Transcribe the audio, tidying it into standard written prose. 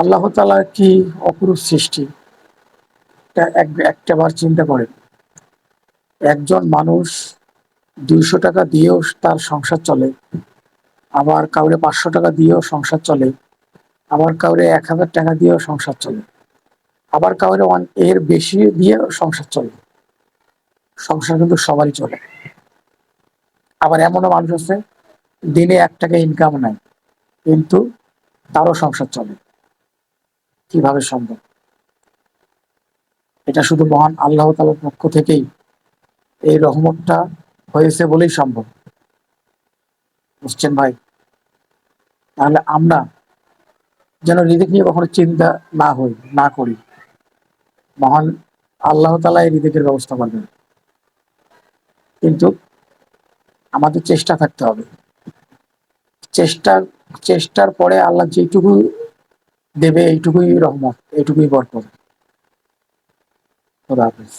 আল্লাহ তাআলা কি অপরূপ সৃষ্টি! একটাবার চিন্তা করেন, একজন মানুষ ২০০ টাকা দিয়েও তার সংসার চলে, আবার কাউরে ৫০০ টাকা দিয়েও সংসার চলে, আবার কাউরে ১,০০০ টাকা দিয়েও সংসার চলে, আবার কাউরে এর বেশি দিয়েও সংসার চলে। সংসার কিন্তু সবারই চলে। আবার এমনও মানুষ আছে দিনে ৳১ ইনকাম নাই, কিন্তু তারও সংসার চলে। কিভাবে সম্ভব? এটা শুধু মহান আল্লাহ তাআলার পক্ষ থেকেই এই রহমতটা হয়েছে বলেই সম্ভব। বুঝছেন ভাই? তাহলে আমরা যেন রিজিক নিয়ে কখনো চিন্তা না হই, না করি। মহান আল্লাহ তাআলা এই রিজিকের ব্যবস্থা করবেন। কিন্তু আমাদের চেষ্টা থাকতে হবে। চেষ্টা চেষ্টার পরে আল্লাহ যেইটুকু দেবে এইটুকুই রহমত, এইটুকুই বরকত। খোদা হাফেজ।